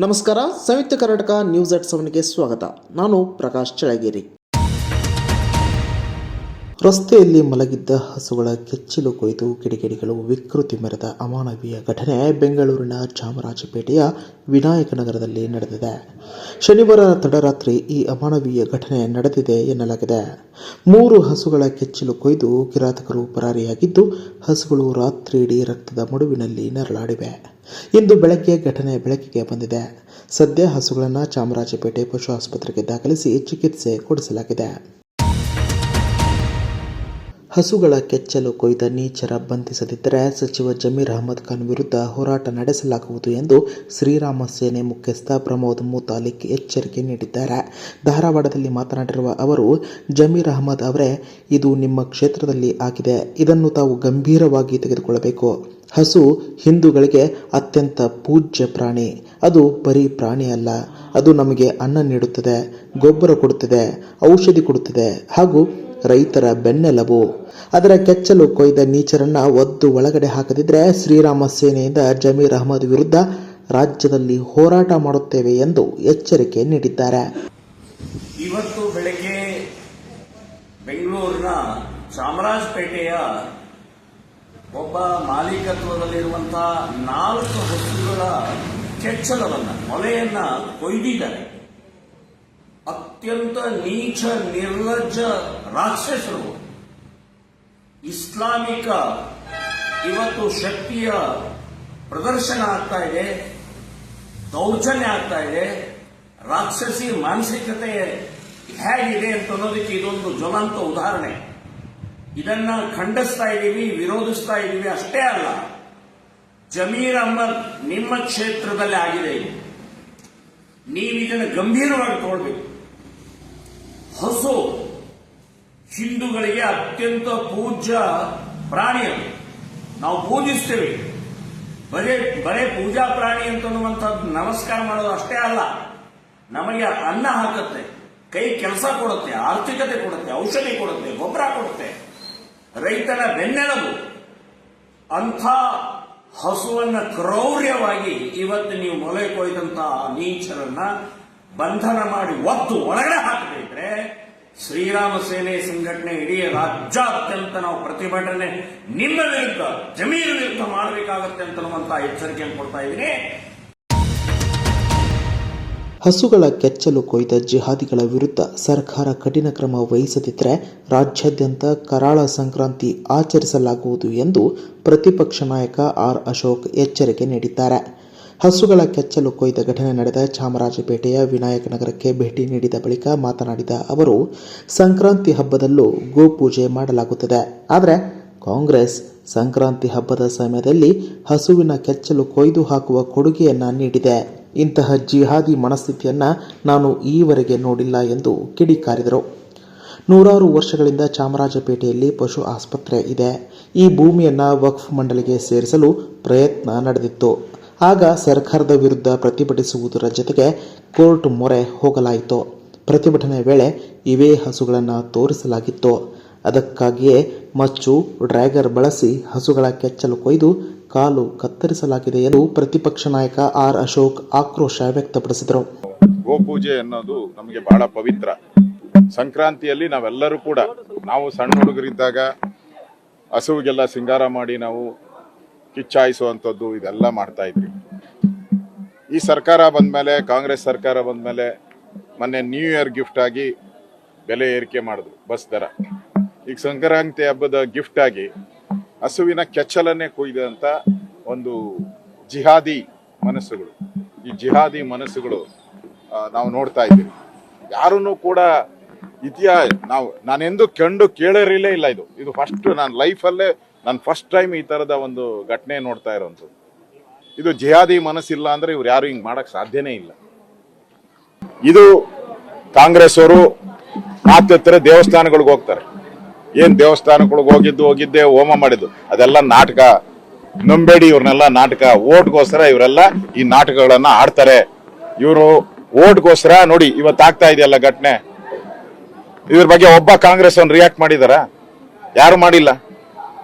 ನಮಸ್ಕಾರ. ಸಂಯುಕ್ತ Karnataka news at 7ಗೆ ಸ್ವಾಗತ. ನಾನು ಪ್ರಕಾಶ್ ಚಳಗೇರಿ. ರಸ್ತೆಯಲ್ಲಿ ಮಲಗಿದ್ದ ಹಸುಗಳ ಕೆಚ್ಚಲು ಕೊಯ್ದು ಕಿಡಿಗೇಡಿಗಳು ವಿಕೃತಿ ಮೆರೆದ ಅಮಾನವೀಯ ಘಟನೆ ಬೆಂಗಳೂರಿನ ಚಾಮರಾಜಪೇಟೆಯ ವಿನಾಯಕನಗರದಲ್ಲಿ ನಡೆದಿದೆ. ಶನಿವಾರ ತಡರಾತ್ರಿ ಈ ಅಮಾನವೀಯ ಘಟನೆ ನಡೆದಿದೆ ಎನ್ನಲಾಗಿದೆ. 3 ಹಸುಗಳ ಕೆಚ್ಚಲು ಕೊಯ್ದು ಕಿರಾತಕರು ಪರಾರಿಯಾಗಿದ್ದು, ಹಸುಗಳು ರಾತ್ರಿಯಿಡೀ ರಕ್ತದ ಮಡುವಿನಲ್ಲಿ ನರಳಾಡಿವೆ. ಇಂದು ಬೆಳಗ್ಗೆ ಘಟನೆ ಬೆಳಕಿಗೆ ಬಂದಿದೆ. ಸದ್ಯ ಹಸುಗಳನ್ನು ಚಾಮರಾಜಪೇಟೆ ಪಶು ಆಸ್ಪತ್ರೆಗೆ ದಾಖಲಿಸಿ ಚಿಕಿತ್ಸೆ ಕೊಡಿಸಲಾಗಿದೆ. ಹಸುಗಳ ಕೆಚ್ಚಲು ಕೊಯ್ದ ನೀಚರ ಬಂಧಿಸದಿದ್ದರೆ ಸಚಿವ ಜಮೀರ್ ಅಹಮದ್ ಖಾನ್ ವಿರುದ್ಧ ಹೋರಾಟ ನಡೆಸಲಾಗುವುದು ಎಂದು ಶ್ರೀರಾಮ ಸೇನೆ ಮುಖ್ಯಸ್ಥ ಪ್ರಮೋದ್ ಮುತಾಲಿಕ್ ಎಚ್ಚರಿಕೆ ನೀಡಿದ್ದಾರೆ. ಧಾರವಾಡದಲ್ಲಿ ಮಾತನಾಡಿರುವ ಅವರು, ಜಮೀರ್ ಅಹಮದ್ ಅವರೇ, ಇದು ನಿಮ್ಮ ಕ್ಷೇತ್ರದಲ್ಲಿ ಆಗಿದೆ. ಇದನ್ನು ತಾವು ಗಂಭೀರವಾಗಿ ತೆಗೆದುಕೊಳ್ಳಬೇಕು. ಹಸು ಹಿಂದೂಗಳಿಗೆ ಅತ್ಯಂತ ಪೂಜ್ಯ ಪ್ರಾಣಿ. ಅದು ಬರೀ ಪ್ರಾಣಿ ಅಲ್ಲ, ಅದು ನಮಗೆ ಅನ್ನ ನೀಡುತ್ತದೆ, ಗೊಬ್ಬರ ಕೊಡುತ್ತದೆ, ಔಷಧಿ ಕೊಡುತ್ತದೆ ಹಾಗೂ ರೈತರ ಬೆನ್ನೆಲುಬು. ಅದರ ಕೆಚ್ಚಲು ಕೊಯ್ದ ನೀಚರನ್ನ ಒದ್ದು ಒಳಗಡೆ ಹಾಕದಿದ್ರೆ ಶ್ರೀರಾಮ ಸೇನೆಯಿಂದ ಜಮೀರ್ ಅಹಮದ್ ವಿರುದ್ಧ ರಾಜ್ಯದಲ್ಲಿ ಹೋರಾಟ ಮಾಡುತ್ತೇವೆ ಎಂದು ಎಚ್ಚರಿಕೆ ನೀಡಿದ್ದಾರೆ. ಇವತ್ತು ಬೆಳಗ್ಗೆ ಬೆಂಗಳೂರಿನ ಚಾಮರಾಜಪೇಟೆಯ ಒಬ್ಬ ಮಾಲೀಕತ್ವದಲ್ಲಿರುವಂತಹ 4 ಹಸುಗಳ ಕೆಚ್ಚಲವನ್ನ ಮೊಲೆಯನ್ನ ಕೊಯ್ದಿದ್ದಾರೆ. ಅತ್ಯಂತ ನೀಚ ನಿರ್ಲಜ್ಜ ರಾಕ್ಷಸರು. ಇಸ್ಲಾಮಿಕ ಇವತ್ತು ಶಕ್ತಿಯ ಪ್ರದರ್ಶನ ಆಗ್ತಾ ಇದೆ, ದೌರ್ಜನ್ಯ ಆಗ್ತಾ ಇದೆ. ರಾಕ್ಷಸಿ ಮಾನಸಿಕತೆ ಹೇಗಿದೆ ಅಂತ ಅನ್ನೋದಕ್ಕೆ ಇದೊಂದು ಜ್ವಲಂತ ಉದಾಹರಣೆ. ಇದನ್ನ ಖಂಡಿಸ್ತಾ ಇದ್ದೀವಿ, ವಿರೋಧಿಸ್ತಾ ಇದ್ದೀವಿ. ಅಷ್ಟೇ ಅಲ್ಲ, ಜಮೀರ್ ಅಹಮದ್ ನಿಮ್ಮ ಕ್ಷೇತ್ರದಲ್ಲಿ ಆಗಿದೆ. ನೀವು ಇದನ್ನು ಗಂಭೀರವಾಗಿ ತಗೊಳ್ಬೇಕು. ಹಸು ಹಿಂದೂಗಳಿಗೆ ಅತ್ಯಂತ ಪೂಜ್ಯ ಪ್ರಾಣಿಗಳು. ನಾವು ಪೂಜಿಸ್ತೇವೆ. ಬರೇ ಪೂಜಾ ಪ್ರಾಣಿ ಅಂತನ್ನುವಂಥದ್ದು ನಮಸ್ಕಾರ ಮಾಡೋದು ಅಷ್ಟೇ ಅಲ್ಲ, ನಮಗೆ ಅನ್ನ ಹಾಕುತ್ತೆ, ಕೈ ಕೆಲಸ ಕೊಡುತ್ತೆ, ಆರ್ಥಿಕತೆ ಕೊಡುತ್ತೆ, ಔಷಧಿ ಕೊಡುತ್ತೆ, ಗೊಬ್ಬರ ಕೊಡುತ್ತೆ, ರೈತನ ಬೆನ್ನೆಲುಬು. ಅಂಥ ಹಸುವನ್ನ ಕ್ರೌರ್ಯವಾಗಿ ಇವತ್ತು ನೀವು ಮೊಲೆ ಕೊಯ್ದಂತಹ ನೀಚರನ್ನ ಬಂಧನ ಮಾಡಿ ಒದ್ದು ಒಳಗಡೆ ಹಾಕಬೇಕ್ರೆ ಶ್ರೀರಾಮ ಸೇನೆ ಸಂಘಟನೆ ಇಡೀ ರಾಜ್ಯಾದ್ಯಂತ ನಾವು ಪ್ರತಿಭಟನೆ ನಿಮ್ಮ ವಿರುದ್ಧ, ಜಮೀರ್ ವಿರುದ್ಧ ಮಾಡಬೇಕಾಗತ್ತೆ ಅಂತ ಎಚ್ಚರಿಕೆಯನ್ನು ಕೊಡ್ತಾ ಇದ್ದೀನಿ. ಹಸುಗಳ ಕೆಚ್ಚಲು ಕೊಯ್ದ ಜಿಹಾದಿಗಳ ವಿರುದ್ಧ ಸರ್ಕಾರ ಕಠಿಣ ಕ್ರಮ ವಹಿಸದಿದ್ದರೆ ರಾಜ್ಯಾದ್ಯಂತ ಕರಾಳ ಸಂಕ್ರಾಂತಿ ಆಚರಿಸಲಾಗುವುದು ಎಂದು ಪ್ರತಿಪಕ್ಷ ನಾಯಕ ಆರ್ ಅಶೋಕ್ ಎಚ್ಚರಿಕೆ ನೀಡಿದ್ದಾರೆ. ಹಸುಗಳ ಕೆಚ್ಚಲು ಕೊಯ್ದ ಘಟನೆ ನಡೆದ ಚಾಮರಾಜಪೇಟೆಯ ವಿನಾಯಕನಗರಕ್ಕೆ ಭೇಟಿ ನೀಡಿದ ಬಳಿಕ ಮಾತನಾಡಿದ ಅವರು, ಸಂಕ್ರಾಂತಿ ಹಬ್ಬದಲ್ಲೂ ಗೋಪೂಜೆ ಮಾಡಲಾಗುತ್ತದೆ. ಆದರೆ ಕಾಂಗ್ರೆಸ್ ಸಂಕ್ರಾಂತಿ ಹಬ್ಬದ ಸಮಯದಲ್ಲಿ ಹಸುವಿನ ಕೆಚ್ಚಲು ಕೊಯ್ದು ಹಾಕುವ ಕೊಡುಗೆಯನ್ನ ನೀಡಿದೆ. ಇಂತಹ ಜಿಹಾದಿ ಮನಸ್ಥಿತಿಯನ್ನ ನಾನು ಈವರೆಗೆ ನೋಡಿಲ್ಲ ಎಂದು ಕಿಡಿಕಾರಿದರು. 100 ವರ್ಷಗಳಿಂದ ಚಾಮರಾಜಪೇಟೆಯಲ್ಲಿ ಪಶು ಆಸ್ಪತ್ರೆ ಇದೆ. ಈ ಭೂಮಿಯನ್ನ ವಕ್ಫ್ ಮಂಡಳಿಗೆ ಸೇರಿಸಲು ಪ್ರಯತ್ನ ನಡೆದಿತ್ತು. ಆಗ ಸರ್ಕಾರದ ವಿರುದ್ಧ ಪ್ರತಿಭಟಿಸುವುದರ ಜೊತೆಗೆ ಕೋರ್ಟ್ ಮೊರೆ ಹೋಗಲಾಯಿತು. ಪ್ರತಿಭಟನೆ ವೇಳೆ ಇವೇ ಹಸುಗಳನ್ನು ತೋರಿಸಲಾಗಿತ್ತು. ಅದಕ್ಕಾಗಿಯೇ ಮಚ್ಚು, ಡ್ರ್ಯಾಗರ್ ಬಳಸಿ ಹಸುಗಳ ಕೆಚ್ಚಲು ಕೊಯ್ದು ಕಾಲು ಕತ್ತರಿಸಲಾಗಿದೆ ಎಂದು ಪ್ರತಿಪಕ್ಷ ನಾಯಕ ಆರ್ ಅಶೋಕ್ ಆಕ್ರೋಶ ವ್ಯಕ್ತಪಡಿಸಿದರು. ಗೋಪೂಜೆ ಅನ್ನೋದು ನಮಗೆ ಬಹಳ ಪವಿತ್ರ. ಸಂಕ್ರಾಂತಿಯಲ್ಲಿ ನಾವೆಲ್ಲರೂ ಕೂಡ, ನಾವು ಸಣ್ಣ ಹುಡುಗರಿದ್ದಾಗ ಹಸುವಿಗೆಲ್ಲ ಸಿಂಗಾರ ಮಾಡಿ ನಾವು ಕಿಚ್ಚಾಯಿಸುವಂಥದ್ದು ಇದೆಲ್ಲ ಮಾಡ್ತಾ ಇದ್ರಿ. ಈ ಸರ್ಕಾರ ಬಂದ್ಮೇಲೆ, ಕಾಂಗ್ರೆಸ್ ಸರ್ಕಾರ ಬಂದ್ಮೇಲೆ ಮೊನ್ನೆ ನ್ಯೂ ಇಯರ್ ಗಿಫ್ಟ್ ಆಗಿ ಬೆಲೆ ಏರಿಕೆ ಮಾಡಿದ್ರು, ಬಸ್ ದರ. ಈಗ ಸಂಕ್ರಾಂತಿ ಹಬ್ಬದ ಗಿಫ್ಟ್ ಆಗಿ ಹಸುವಿನ ಕೆಚ್ಚಲನ್ನೇ ಕೊಯ್ದಂತ ಒಂದು ಜಿಹಾದಿ ಮನಸ್ಸುಗಳು. ಈ ಜಿಹಾದಿ ಮನಸ್ಸುಗಳು ನಾವು ನೋಡ್ತಾ ಇದ್ದೀವಿ. ಯಾರೂ ಕೂಡ ನಾನೆಂದು ಕೇಳಿರಲೇ ಇಲ್ಲ. ಇದು ಫಸ್ಟ್ ನನ್ನ ಲೈಫಲ್ಲೇ ನಾನು ಫಸ್ಟ್ ಟೈಮ್ ಈ ತರದ ಒಂದು ಘಟನೆ ನೋಡ್ತಾ ಇರೋಂಥದ್ದು. ಇದು ಜಿಹಾದಿ ಮನಸ್ಸಿಲ್ಲ ಅಂದ್ರೆ ಇವ್ರು ಯಾರು ಹಿಂಗ್ ಮಾಡಕ್ ಸಾಧ್ಯನೇ ಇಲ್ಲ. ಇದು ಕಾಂಗ್ರೆಸ್ ಅವರು ಮಾತೆತ್ತರೆ ದೇವಸ್ಥಾನಗಳಿಗೆ ಹೋಗ್ತಾರೆ. ಏನ್ ದೇವಸ್ಥಾನಗಳಿಗೆ ಹೋಗಿದ್ದೆ ಹೋಮ ಮಾಡಿದ್ದು ಅದೆಲ್ಲ ನಾಟಕ. ನಂಬೇಡಿ ಇವ್ರನ್ನೆಲ್ಲ ನಾಟಕ. ಓಟ್ಗೋಸ್ಕರ ಇವರೆಲ್ಲ ಈ ನಾಟಕಗಳನ್ನ ಆಡ್ತಾರೆ. ಇವರು ಓಟ್ಗೋಸ್ಕರ ನೋಡಿ ಇವತ್ತಾಗ್ತಾ ಇದೆಯಲ್ಲ ಘಟನೆ. ಇದ್ರ ಬಗ್ಗೆ ಒಬ್ಬ ಕಾಂಗ್ರೆಸ್ ಅವ್ನು ರಿಯಾಕ್ಟ್ ಮಾಡಿದಾರ? ಯಾರು ಮಾಡಿಲ್ಲ.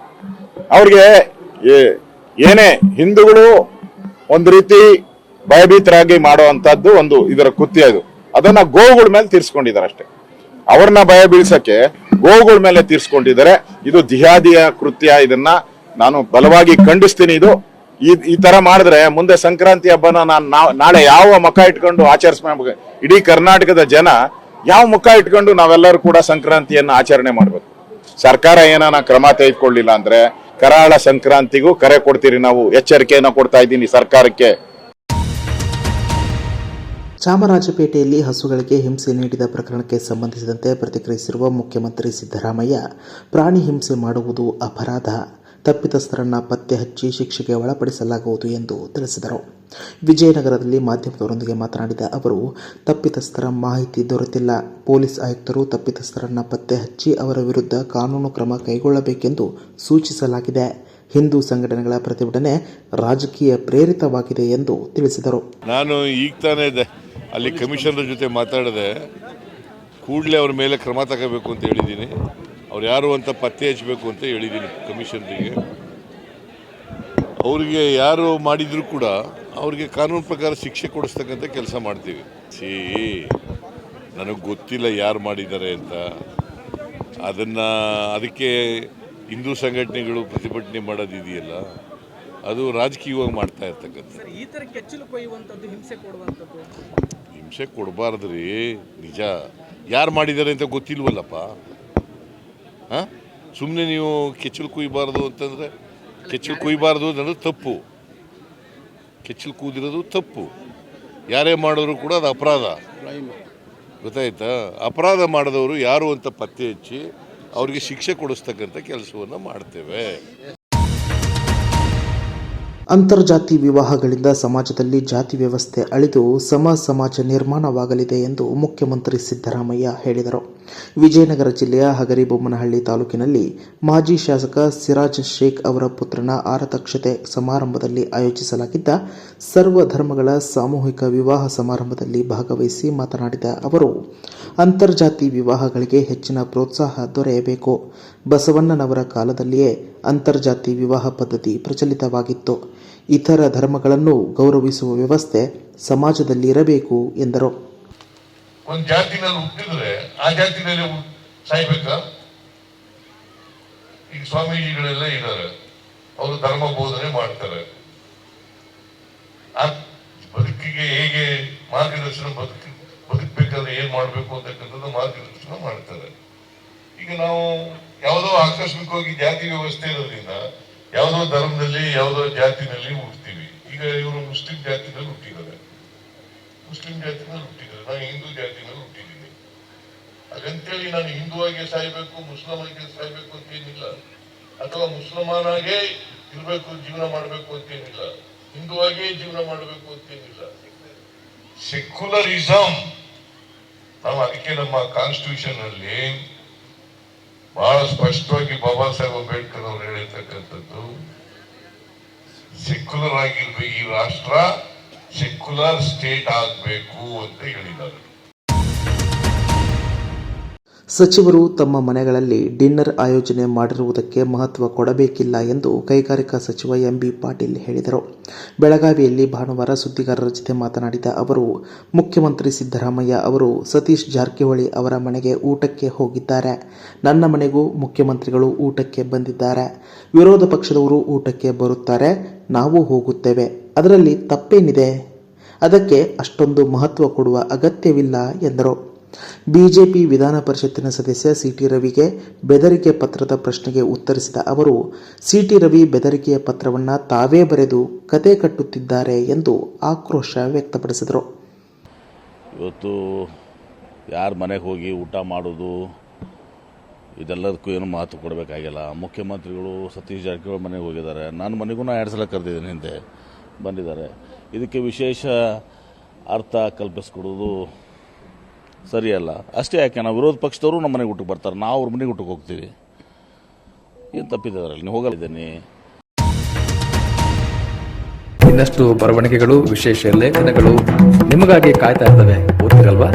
ಅವ್ರಿಗೆ ಏನೇ ಹಿಂದೂಗಳು ಒಂದು ರೀತಿ ಭಯಭೀತರಾಗಿ ಮಾಡುವಂತದ್ದು ಒಂದು ಇದರ ಕೃತ್ಯ ಇದು. ಅದನ್ನ ಗೋವುಗಳ ಮೇಲೆ ತೀರ್ಸ್ಕೊಂಡಿದ್ದಾರೆ ಅಷ್ಟೇ. ಅವ್ರನ್ನ ಭಯ ಬೀಳ್ಸಕ್ಕೆ ಗೋವುಗಳ ಮೇಲೆ ತೀರ್ಸ್ಕೊಂಡಿದ್ದಾರೆ. ಇದು ಜಿಹಾದಿಯ ಕೃತ್ಯ. ಇದನ್ನ ನಾನು ಬಲವಾಗಿ ಖಂಡಿಸ್ತೀನಿ. ಇದು ಈ ತರ ಮಾಡಿದ್ರೆ ಮುಂದೆ ಸಂಕ್ರಾಂತಿ ಹಬ್ಬನ ನಾಳೆ ಯಾವ ಮುಖ ಇಟ್ಕೊಂಡು ಆಚರಿಸ್ಬೇಕು? ಇಡೀ ಕರ್ನಾಟಕದ ಜನ ಯಾವ ಮುಖ ಇಟ್ಕೊಂಡು ನಾವೆಲ್ಲರೂ ಕೂಡ ಸಂಕ್ರಾಂತಿಯನ್ನ ಆಚರಣೆ ಮಾಡ್ಬೇಕು? ಸರ್ಕಾರ ಏನಾನ ಕ್ರಮ ತೆಗೆದುಕೊಳ್ಳಿಲ್ಲ ಅಂದ್ರೆ ಕರಾಳ ಸಂಕ್ರಾಂತಿಗೂ ಕರೆ ಕೊಡ್ತೀರಿ. ನಾವು ಎಚ್ಚರಿಕೆಯನ್ನ ಕೊಡ್ತಾ ಇದ್ದೀನಿ ಸರ್ಕಾರಕ್ಕೆ. ಚಾಮರಾಜಪೇಟೆಯಲ್ಲಿ ಹಸುಗಳಿಗೆ ಹಿಂಸೆ ನೀಡಿದ ಪ್ರಕರಣಕ್ಕೆ ಸಂಬಂಧಿಸಿದಂತೆ ಪ್ರತಿಕ್ರಿಯಿಸಿರುವ ಮುಖ್ಯಮಂತ್ರಿ ಸಿದ್ದರಾಮಯ್ಯ, ಪ್ರಾಣಿ ಹಿಂಸೆ ಮಾಡುವುದು ಅಪರಾಧ, ತಪ್ಪಿತಸ್ಥರನ್ನು ಪತ್ತೆ ಹಚ್ಚಿ ಶಿಕ್ಷೆಗೆ ಒಳಪಡಿಸಲಾಗುವುದು ಎಂದು ತಿಳಿಸಿದರು. ವಿಜಯನಗರದಲ್ಲಿ ಮಾಧ್ಯಮದವರೊಂದಿಗೆ ಮಾತನಾಡಿದ ಅವರು, ತಪ್ಪಿತಸ್ಥರ ಮಾಹಿತಿ ದೊರೆತಿಲ್ಲ. ಪೊಲೀಸ್ ಆಯುಕ್ತರು ತಪ್ಪಿತಸ್ಥರನ್ನು ಪತ್ತೆ ಹಚ್ಚಿ ಅವರ ವಿರುದ್ಧ ಕಾನೂನು ಕ್ರಮ ಕೈಗೊಳ್ಳಬೇಕೆಂದು ಸೂಚಿಸಲಾಗಿದೆ. ಹಿಂದೂ ಸಂಘಟನೆಗಳ ಪ್ರತಿಭಟನೆ ರಾಜಕೀಯ ಪ್ರೇರಿತವಾಗಿದೆ ಎಂದು ತಿಳಿಸಿದರು. ನಾನು ಈಗ ತಾನೇ ಅಲ್ಲಿ ಕಮಿಷನರ್ ಜೊತೆ ಮಾತಾಡಿದೆ. ಕೂಡಲೇ ಅವ್ರ ಮೇಲೆ ಕ್ರಮ ತಗೋಬೇಕು ಅಂತ ಹೇಳಿದ್ದೀನಿ. ಅವ್ರು ಯಾರು ಅಂತ ಪತ್ತೆ ಹಚ್ಚಬೇಕು ಅಂತ ಹೇಳಿದ್ದೀನಿ ಕಮಿಷನರಿಗೆ. ಅವ್ರಿಗೆ ಯಾರು ಮಾಡಿದ್ರು ಕೂಡ ಅವ್ರಿಗೆ ಕಾನೂನು ಪ್ರಕಾರ ಶಿಕ್ಷೆ ಕೊಡಿಸ್ತಕ್ಕಂಥ ಕೆಲಸ ಮಾಡ್ತೀವಿ. ನನಗೆ ಗೊತ್ತಿಲ್ಲ ಯಾರು ಮಾಡಿದ್ದಾರೆ ಅಂತ. ಅದಕ್ಕೆ ಹಿಂದೂ ಸಂಘಟನೆಗಳು ಪ್ರತಿಭಟನೆ ಮಾಡೋದಿದೆಯಲ್ಲ, ಅದು ರಾಜಕೀಯವಾಗಿ ಮಾಡ್ತಾ ಇರ್ತಕ್ಕಂಥ. ಈ ಥರ ಕೆಚ್ಚಲು ಕೊಯ್ಯುವಂಥದ್ದು, ಹಿಂಸೆ ಕೊಡುವಂಥದ್ದು, ಹಿಂಸೆ ಕೊಡಬಾರ್ದ್ರಿ. ನಿಜ, ಯಾರು ಮಾಡಿದ್ದಾರೆ ಅಂತ ಗೊತ್ತಿಲ್ವಲ್ಲಪ್ಪ. ಸುಮ್ಮನೆ ನೀವು ಕೆಚ್ಚಲು ಕುಯ್ಯಬಾರ್ದು ಅಂತಂದರೆ, ಕೆಚ್ಚಲು ಕುಯ್ಯಬಾರ್ದು ಅನ್ನೋದು ತಪ್ಪು. ಕೆಚ್ಚಲು ಕೂದಿರೋದು ತಪ್ಪು. ಯಾರೇ ಮಾಡಿದ್ರು ಕೂಡ ಅದು ಅಪರಾಧ. ಗೊತ್ತಾಯ್ತಾ? ಅಪರಾಧ ಮಾಡಿದವರು ಯಾರು ಅಂತ ಪತ್ತೆ ಹಚ್ಚಿ ಅವ್ರಿಗೆ ಶಿಕ್ಷೆ ಕೊಡಿಸ್ತಕ್ಕಂಥ ಕೆಲಸವನ್ನು ಮಾಡ್ತೇವೆ. ಅಂತರ್ಜಾತಿ ವಿವಾಹಗಳಿಂದ ಸಮಾಜದಲ್ಲಿ ಜಾತಿ ವ್ಯವಸ್ಥೆ ಅಳಿದು ಸಮಾಜ ನಿರ್ಮಾಣವಾಗಲಿದೆ ಎಂದು ಮುಖ್ಯಮಂತ್ರಿ ಸಿದ್ದರಾಮಯ್ಯ ಹೇಳಿದರು. ವಿಜಯನಗರ ಜಿಲ್ಲೆಯ ಹಗರಿಬೊಮ್ಮನಹಳ್ಳಿ ತಾಲೂಕಿನಲ್ಲಿ ಮಾಜಿ ಶಾಸಕ ಸಿರಾಜ್ ಶೇಖ್ ಅವರ ಪುತ್ರನ ಆರತಕ್ಷತೆ ಸಮಾರಂಭದಲ್ಲಿ ಆಯೋಜಿಸಲಾಗಿದ್ದ ಸರ್ವಧರ್ಮಗಳ ಸಾಮೂಹಿಕ ವಿವಾಹ ಸಮಾರಂಭದಲ್ಲಿ ಭಾಗವಹಿಸಿ ಮಾತನಾಡಿದ ಅವರು, ಅಂತರ್ಜಾತಿ ವಿವಾಹಗಳಿಗೆ ಹೆಚ್ಚಿನ ಪ್ರೋತ್ಸಾಹ ದೊರೆಯಬೇಕು. ಬಸವಣ್ಣನವರ ಕಾಲದಲ್ಲಿಯೇ ಅಂತರ್ಜಾತಿ ವಿವಾಹ ಪದ್ಧತಿ ಪ್ರಚಲಿತವಾಗಿತ್ತು. ಇತರ ಧರ್ಮಗಳನ್ನು ಗೌರವಿಸುವ ವ್ಯವಸ್ಥೆ ಸಮಾಜದಲ್ಲಿ ಇರಬೇಕು ಎಂದರು. ಒಂದು ಜಾತಿನಲ್ಲಿ ಹುಟ್ಟಿದ್ರೆ ಆ ಜಾತಿನಲ್ಲಿ ಸಾಯ್ಬೇಕಾ? ಈಗ ಸ್ವಾಮೀಜಿಗಳೆಲ್ಲ ಇದ್ದಾರೆ, ಅವರು ಧರ್ಮ ಬೋಧನೆ ಮಾಡ್ತಾರೆ. ಆ ಬದುಕಿಗೆ ಹೇಗೆ ಮಾರ್ಗದರ್ಶನ, ಬದುಕಬೇಕಾದ್ರೆ ಏನ್ ಮಾಡ್ಬೇಕು ಅಂತಕ್ಕಂಥದ್ದು ಮಾರ್ಗದರ್ಶನ ಮಾಡ್ತಾರೆ. ಈಗ ನಾವು ಯಾವುದೋ ಆಕಸ್ಮಿಕವಾಗಿ ಜಾತಿ ವ್ಯವಸ್ಥೆ ಇರೋದ್ರಿಂದ ಯಾವುದೋ ಧರ್ಮದಲ್ಲಿ ಯಾವುದೋ ಜಾತಿನಲ್ಲಿ ಹುಡ್ತೀವಿ. ಈಗ ಇವರು ಮುಸ್ಲಿಂ ಜಾತಿನಲ್ಲಿ ಹುಟ್ಟಿದ್ದಾರೆ, ನಾನು ಹಿಂದೂ ಜಾತಿನಲ್ಲಿ ಹುಟ್ಟಿದ್ದೀನಿ. ಹಾಗಂತೇಳಿ ನಾನು ಹಿಂದೂವಾಗೆ ಸಾಯ್ಬೇಕು, ಮುಸ್ಲಿಮಾಗೆ ಸಾಯ್ಬೇಕು ಅಂತೇನಿಲ್ಲ, ಅಥವಾ ಮುಸಲ್ಮಾನಾಗೆ ಇರ್ಬೇಕು, ಜೀವನ ಮಾಡ್ಬೇಕು ಅಂತೇನಿಲ್ಲ, ಹಿಂದೂವಾಗೇ ಜೀವನ ಮಾಡಬೇಕು ಅಂತೇನಿಲ್ಲ. ಸೆಕ್ಯುಲರಿಸಮ್, ನಾವು ಅದಕ್ಕೆ ನಮ್ಮ ಕಾನ್ಸ್ಟಿಟ್ಯೂಷನ್ ಅಲ್ಲಿ ಬಹಳ ಸ್ಪಷ್ಟವಾಗಿ ಬಾಬಾ ಸಾಹೇಬ್ ಅಂಬೇಡ್ಕರ್ ಅವರು ಹೇಳಿರ್ತಕ್ಕಂಥದ್ದು, ಸೆಕ್ಯುಲರ್ ಆಗಿರ್ಬೇಕು, ಈ ರಾಷ್ಟ್ರ ಸೆಕ್ಯುಲರ್ ಸ್ಟೇಟ್ ಆಗಬೇಕು ಅಂತ ಹೇಳಿದ್ದಾರೆ. ಸಚಿವರು ತಮ್ಮ ಮನೆಗಳಲ್ಲಿ ಡಿನ್ನರ್ ಆಯೋಜನೆ ಮಾಡಿರುವುದಕ್ಕೆ ಮಹತ್ವ ಕೊಡಬೇಕಿಲ್ಲ ಎಂದು ಕೈಗಾರಿಕಾ ಸಚಿವ ಎಂಬಿ ಪಾಟೀಲ್ ಹೇಳಿದರು. ಬೆಳಗಾವಿಯಲ್ಲಿ ಭಾನುವಾರ ಸುದ್ದಿಗಾರರ ಜೊತೆ ಮಾತನಾಡಿದ ಅವರು, ಮುಖ್ಯಮಂತ್ರಿ ಸಿದ್ದರಾಮಯ್ಯ ಅವರು ಸತೀಶ್ ಜಾರಕಿಹೊಳಿ ಅವರ ಮನೆಗೆ ಊಟಕ್ಕೆ ಹೋಗಿದ್ದಾರೆ. ನನ್ನ ಮನೆಗೂ ಮುಖ್ಯಮಂತ್ರಿಗಳು ಊಟಕ್ಕೆ ಬಂದಿದ್ದಾರೆ. ವಿರೋಧ ಪಕ್ಷದವರು ಊಟಕ್ಕೆ ಬರುತ್ತಾರೆ, ನಾವು ಹೋಗುತ್ತೇವೆ. ಅದರಲ್ಲಿ ತಪ್ಪೇನಿದೆ? ಅದಕ್ಕೆ ಅಷ್ಟೊಂದು ಮಹತ್ವ ಕೊಡುವ ಅಗತ್ಯವಿಲ್ಲ ಎಂದರು. ಬಿಜೆಪಿ ವಿಧಾನ ಪರಿಷತ್ತಿನ ಸದಸ್ಯ ಸಿಟಿ ರವಿಗೆ ಬೆದರಿಕೆ ಪತ್ರದ ಪ್ರಶ್ನೆಗೆ ಉತ್ತರಿಸಿದ ಅವರು, ಸಿಟಿ ರವಿ ಬೆದರಿಕೆಯ ಪತ್ರವನ್ನು ತಾವೇ ಬರೆದು ಕತೆ ಕಟ್ಟುತ್ತಿದ್ದಾರೆ ಎಂದು ಆಕ್ರೋಶ ವ್ಯಕ್ತಪಡಿಸಿದರು. ಇವತ್ತು ಯಾರ ಮನೆಗೆ ಹೋಗಿ ಊಟ ಮಾಡೋದು ಇದೆಲ್ಲದಕ್ಕೂ ಏನು ಮಹತ್ವ ಕೊಡಬೇಕಾಗಿಲ್ಲ. ಮುಖ್ಯಮಂತ್ರಿಗಳು ಸತೀಶ್ ಜಾರಕಿಹೊಳಿ ಮನೆಗೆ ಹೋಗಿದ್ದಾರೆ. ನನ್ನ ಮನೆಗೂ 2 ಸಲ ಕರೆದಿದ್ದೀನಿ, ಹಿಂದೆ ಬಂದಿದ್ದಾರೆ. ಇದಕ್ಕೆ ವಿಶೇಷ ಅರ್ಥ ಕಲ್ಪಿಸ್ಕೊಡೋದು ಸರಿಯಲ್ಲ. ಅಷ್ಟೇ ಯಾಕೆ, ನಾವು ವಿರೋಧ ಪಕ್ಷದವರು ನಮ್ಮ ಮನೆಗೆ ಊಟಕ್ಕೆ ಬರ್ತಾರೆ, ನಾವು ಅವ್ರ ಮನೆಗೆ ಊಟಕ್ಕೆ ಹೋಗ್ತೀವಿ. ಏನು ತಪ್ಪಿದ್ದಾರೆ? ನೀವು ಹೋಗಲಿದ್ದೇನೆ. ಇನ್ನಷ್ಟು ಬರವಣಿಗೆಗಳು, ವಿಶೇಷ ಲೇಖನಗಳು ನಿಮಗಾಗಿ ಕಾಯ್ತಾ ಇರ್ತವೆ. ಓದ್ತಿರಲ್ವಾ?